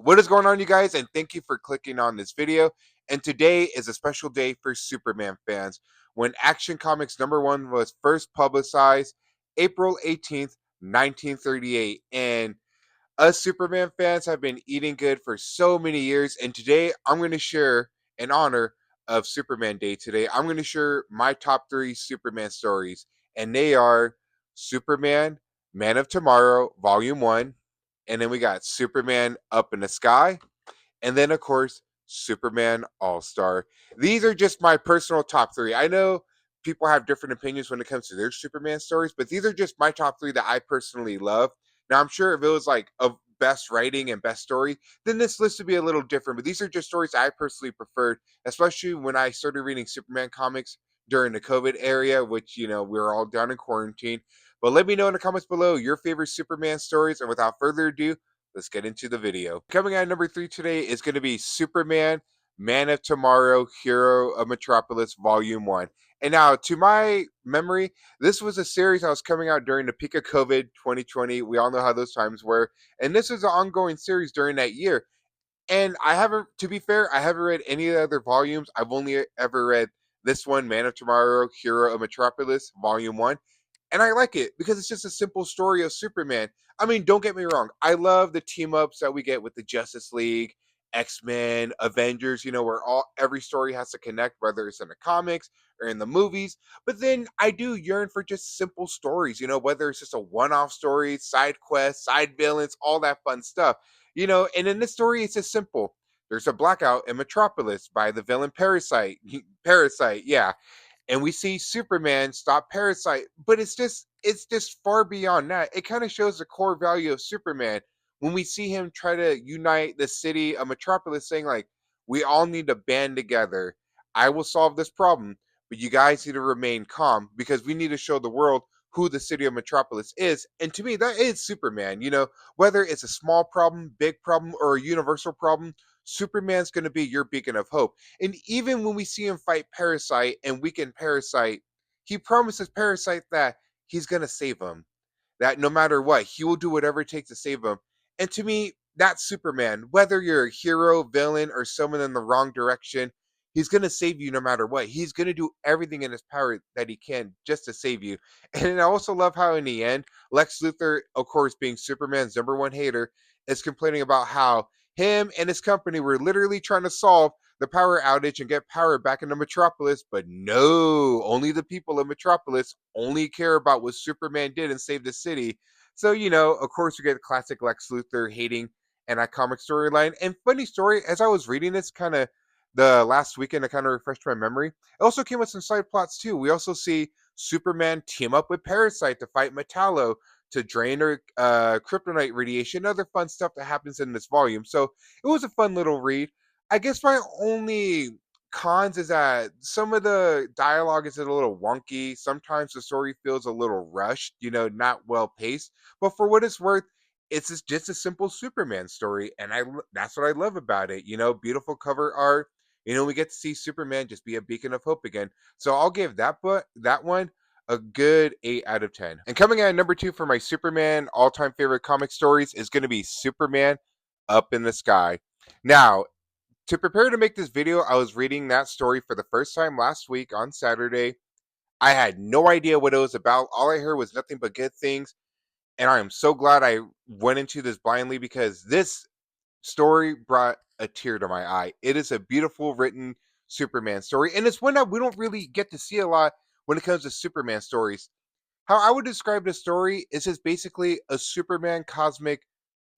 What is going on, you guys? And thank you for clicking on this video. And today is a special day for Superman fans when Action Comics #1 was first publicized April 18th, 1938. And us Superman fans have been eating good for so many years. And today I'm going to share, in honor of Superman Day today, I'm going to share my top three Superman stories. And they are Superman, Man of Tomorrow, Volume 1. And then we got Superman Up in the Sky. And then, of course, Superman All Star. These are just my personal top three. I know people have different opinions when it comes to their Superman stories, but these are just my top three that I personally love. Now, I'm sure if it was like a best writing and best story, then this list would be a little different. But these are just stories I personally preferred, especially when I started reading Superman comics during the COVID area, which, we were all down in quarantine. But let me know in the comments below your favorite Superman stories. And without further ado, let's get into the video. Coming out at number 3 today is going to be Superman, Man of Tomorrow, Hero of Metropolis, Volume 1. And now, to my memory, this was a series that was coming out during the peak of COVID 2020. We all know how those times were. And this was an ongoing series during that year. And I haven't, to be fair, I haven't read any of the other volumes. I've only ever read this one, Man of Tomorrow, Hero of Metropolis, Volume 1. And I like it because it's just a simple story of Superman. I mean, don't get me wrong. I love the team ups that we get with the Justice League, X-Men, Avengers, where every story has to connect, whether it's in the comics or in the movies. But then I do yearn for just simple stories, whether it's just a one-off story, side quests, side villains, all that fun stuff. And in this story, it's just simple. There's a blackout in Metropolis by the villain Parasite. Parasite, yeah, and we see Superman stop Parasite, but it's just far beyond that. It kind of shows the core value of Superman when we see him try to unite the city of Metropolis, saying like, we all need to band together. I will solve this problem, but you guys need to remain calm because we need to show the world who the city of Metropolis is. And to me, that is Superman. Whether it's a small problem, big problem, or a universal problem, Superman's going to be your beacon of hope. And even when we see him fight Parasite and weaken Parasite, he promises Parasite that he's going to save him. That no matter what, he will do whatever it takes to save him. And to me, that's Superman. Whether you're a hero, villain, or someone in the wrong direction, he's going to save you no matter what. He's going to do everything in his power that he can just to save you. And I also love how, in the end, Lex Luthor, of course, being Superman's #1 hater, is complaining about how him and his company were literally trying to solve the power outage and get power back into Metropolis, but no, only the people of Metropolis only care about what Superman did and save the city. So, of course, we get the classic Lex Luthor hating and that comic storyline. And funny story, as I was reading this kind of the last weekend, it kind of refreshed my memory. It also came with some side plots too. We also see Superman team up with Parasite to fight Metallo to drain her kryptonite radiation, other fun stuff that happens in this volume. So it was a fun little read. I guess my only cons is that some of the dialogue is a little wonky. Sometimes the story feels a little rushed, not well paced. But for what it's worth, it's just a simple Superman story, and that's what I love about it. Beautiful cover art. We get to see Superman just be a beacon of hope again. So I'll give that one a good 8 out of 10. And coming in at number 2 for my Superman all-time favorite comic stories is going to be Superman Up in the Sky. Now, to prepare to make this video, I was reading that story for the first time last week on Saturday. I had no idea what it was about. All I heard was nothing but good things. And I am so glad I went into this blindly because this story brought a tear to my eye. It is a beautiful written Superman story. And it's one that we don't really get to see a lot when it comes to Superman stories. How I would describe the story is just basically a Superman cosmic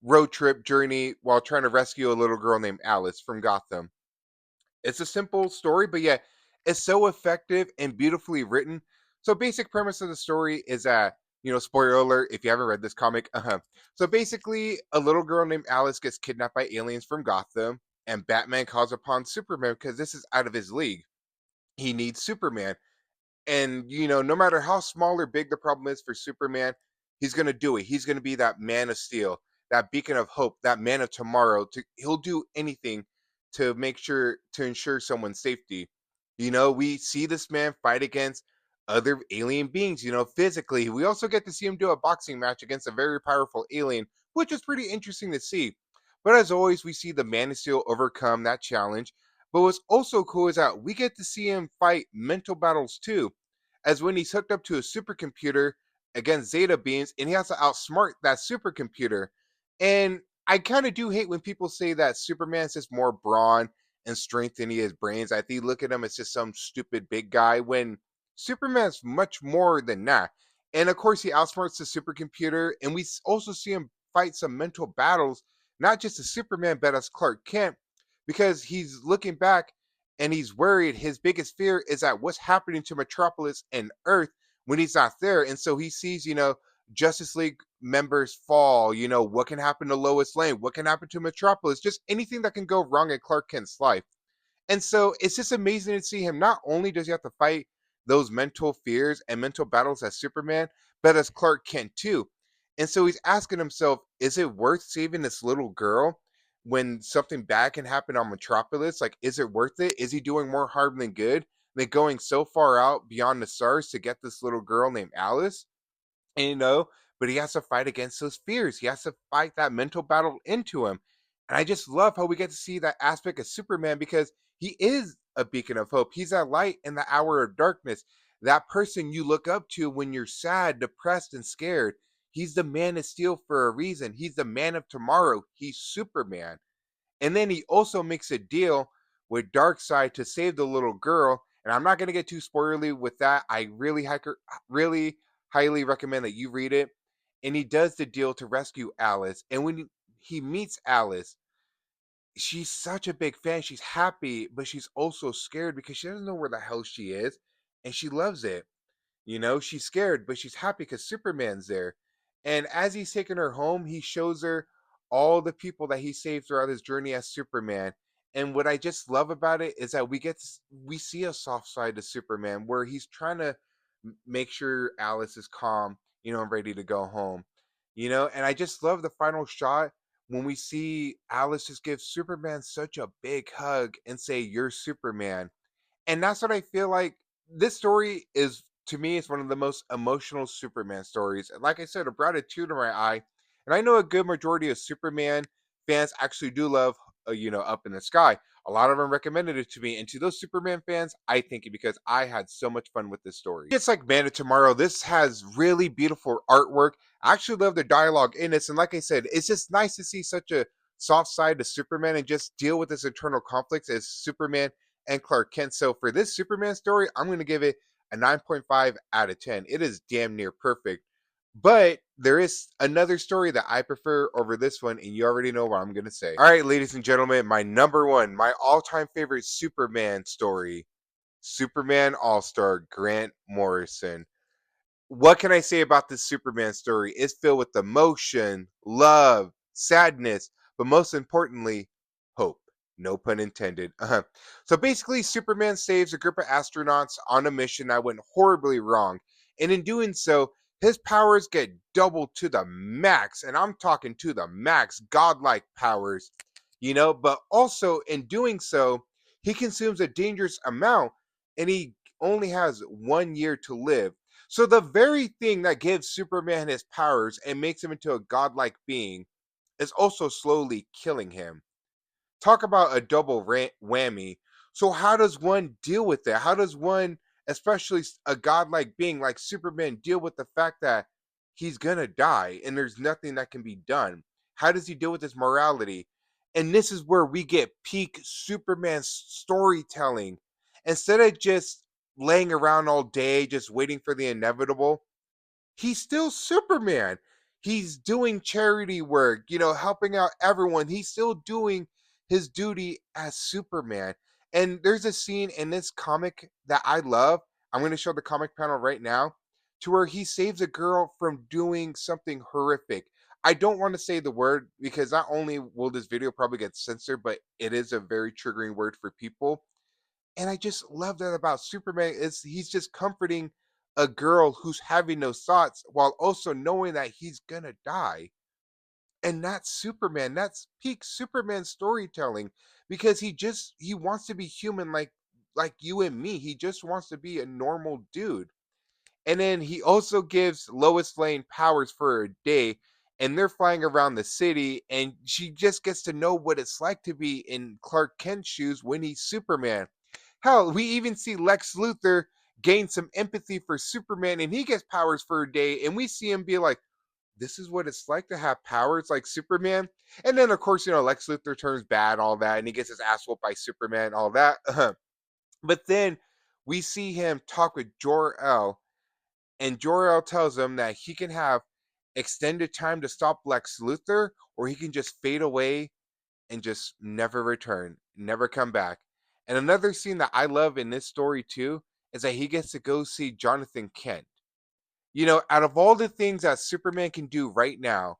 road trip journey while trying to rescue a little girl named Alice from Gotham. It's a simple story, but yet it's so effective and beautifully written. So basic premise of the story is that, spoiler alert if you haven't read this comic. So basically, a little girl named Alice gets kidnapped by aliens from Gotham, and Batman calls upon Superman because this is out of his league. He needs Superman. And, no matter how small or big the problem is for Superman, he's going to do it. He's going to be that man of steel, that beacon of hope, that man of tomorrow. He'll do anything to ensure someone's safety. We see this man fight against other alien beings, physically. We also get to see him do a boxing match against a very powerful alien, which is pretty interesting to see. But as always, we see the Man of Steel overcome that challenge. But what's also cool is that we get to see him fight mental battles too, as when he's hooked up to a supercomputer against Zeta beams, and he has to outsmart that supercomputer. And I kind of do hate when people say that Superman's just more brawn and strength than he is brains. I think look at him as just some stupid big guy when Superman's much more than that. And of course, he outsmarts the supercomputer, and we also see him fight some mental battles, not just as Superman, but as Clark Kent, because he's looking back and he's worried. His biggest fear is that what's happening to Metropolis and Earth when he's not there. And so he sees, Justice League members fall, what can happen to Lois Lane, what can happen to Metropolis, just anything that can go wrong in Clark Kent's life. And so it's just amazing to see him. Not only does he have to fight those mental fears and mental battles as Superman, but as Clark Kent too. And so he's asking himself, is it worth saving this little girl when something bad can happen on Metropolis? Like, is it worth it? Is he doing more harm than good? Than going so far out beyond the stars to get this little girl named Alice? And, but he has to fight against those fears. He has to fight that mental battle into him. And I just love how we get to see that aspect of Superman because he is a beacon of hope. He's that light in the hour of darkness. That person you look up to when you're sad, depressed, and scared. He's the man of steel for a reason. He's the man of tomorrow. He's Superman. And then he also makes a deal with Darkseid to save the little girl. And I'm not going to get too spoilery with that. I really highly recommend that you read it. And he does the deal to rescue Alice. And when he meets Alice, she's such a big fan. She's happy, but she's also scared because she doesn't know where the hell she is. And she loves it. She's scared, but she's happy because Superman's there. And as he's taking her home, he shows her all the people that he saved throughout his journey as Superman. And what I just love about it is that we see a soft side to Superman where he's trying to make sure Alice is calm, and ready to go home. And I just love the final shot when we see Alice just give Superman such a big hug and say, "You're Superman." And that's what I feel like this story is to me is one of the most emotional Superman stories. And like I said, it brought a tear to my eye. And I know a good majority of Superman fans actually do love, Up in the Sky. A lot of them recommended it to me, and to those Superman fans, I thank you because I had so much fun with this story. It's like Man of Tomorrow. This has really beautiful artwork. I actually love the dialogue in this, and like I said, it's just nice to see such a soft side to Superman and just deal with this internal conflicts as Superman and Clark Kent. So for this Superman story, I'm going to give it a 9.5 out of 10. It is damn near perfect. But there is another story that I prefer over this one, and you already know what I'm going to say. All right, ladies and gentlemen, my number one, my all time favorite Superman story Superman All Star Grant Morrison. What can I say about this Superman story? It's filled with emotion, love, sadness, but most importantly, hope. No pun intended. So basically, Superman saves a group of astronauts on a mission that went horribly wrong. And in doing so, his powers get doubled to the max. And I'm talking to the max, godlike powers, but also in doing so, he consumes a dangerous amount and he only has 1 year to live. So the very thing that gives Superman his powers and makes him into a godlike being is also slowly killing him. Talk about a double whammy. So how does one deal with that? How does one, especially a godlike being like Superman, deal with the fact that he's gonna die and there's nothing that can be done? How does he deal with his morality? And this is where we get peak Superman storytelling. Instead of just laying around all day, just waiting for the inevitable, he's still Superman. He's doing charity work, helping out everyone. He's still doing his duty as Superman. And there's a scene in this comic that I love. I'm going to show the comic panel right now to where he saves a girl from doing something horrific. I don't want to say the word because not only will this video probably get censored, but it is a very triggering word for people. And I just love that about Superman is he's just comforting a girl who's having those thoughts while also knowing that he's gonna die. And that's Superman. That's peak Superman storytelling because he wants to be human like you and me. He just wants to be a normal dude. And then he also gives Lois Lane powers for a day. and they're flying around the city, and she just gets to know what it's like to be in Clark Kent's shoes when he's Superman. Hell, we even see Lex Luthor gain some empathy for Superman, and he gets powers for a day, and we see him be like, this is what it's like to have powers like Superman. And then, of course, Lex Luthor turns bad, all that, and he gets his ass whooped by Superman, all that. But then we see him talk with Jor-El, and Jor-El tells him that he can have extended time to stop Lex Luthor, or he can just fade away and just never return, never come back. And another scene that I love in this story too is that he gets to go see Jonathan Kent. Out of all the things that Superman can do right now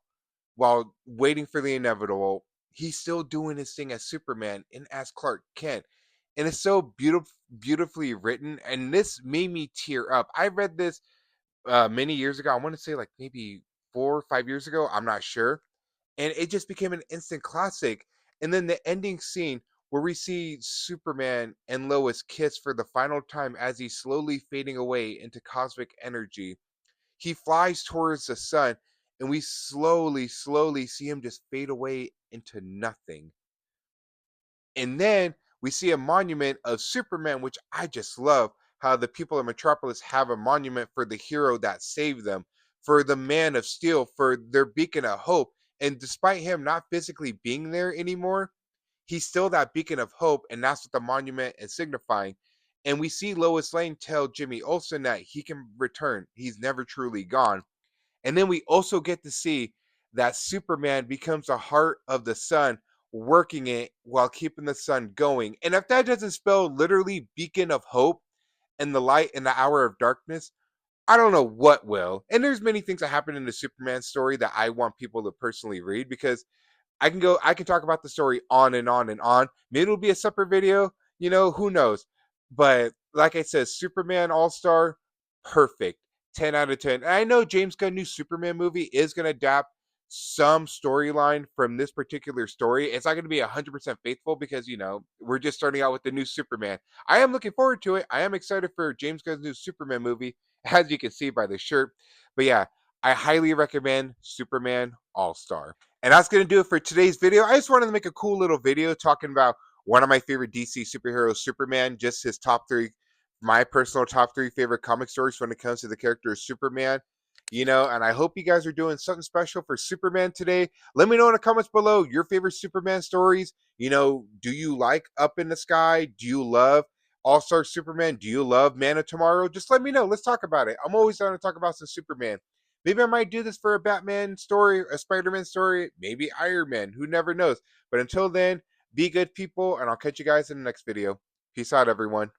while waiting for the inevitable, he's still doing his thing as Superman and as Clark Kent. And it's so beautifully written. And this made me tear up. I read this many years ago. I want to say like maybe 4 or 5 years ago. I'm not sure. And it just became an instant classic. And then the ending scene where we see Superman and Lois kiss for the final time as he's slowly fading away into cosmic energy. He flies towards the sun, and we slowly see him just fade away into nothing. And then we see a monument of Superman, which I just love how the people of Metropolis have a monument for the hero that saved them, for the man of steel, for their beacon of hope. And despite him not physically being there anymore, he's still that beacon of hope, and that's what the monument is signifying. And we see Lois Lane tell Jimmy Olsen that he can return. He's never truly gone. And then we also get to see that Superman becomes a heart of the sun, working it while keeping the sun going. And if that doesn't spell literally beacon of hope and the light in the hour of darkness, I don't know what will. And there's many things that happen in the Superman story that I want people to personally read, because I can talk about the story on and on and on. Maybe it'll be a separate video, who knows. But like I said, Superman All Star, perfect. 10 out of 10. And I know James Gunn's new Superman movie is going to adapt some storyline from this particular story. It's not going to be 100% faithful because, we're just starting out with the new Superman. I am looking forward to it. I am excited for James Gunn's new Superman movie, as you can see by the shirt. But yeah, I highly recommend Superman All Star. And that's going to do it for today's video. I just wanted to make a cool little video talking about one of my favorite DC superheroes, Superman, just his top three, my personal top three favorite comic stories when it comes to the character of Superman. And I hope you guys are doing something special for Superman today. Let me know in the comments below your favorite Superman stories. Do you like Up in the Sky? Do you love All Star Superman? Do you love Man of Tomorrow? Just let me know. Let's talk about it. I'm always down to talk about some Superman. Maybe I might do this for a Batman story, a Spider-Man story, maybe Iron Man. Who never knows? But until then, be good people, and I'll catch you guys in the next video. Peace out, everyone.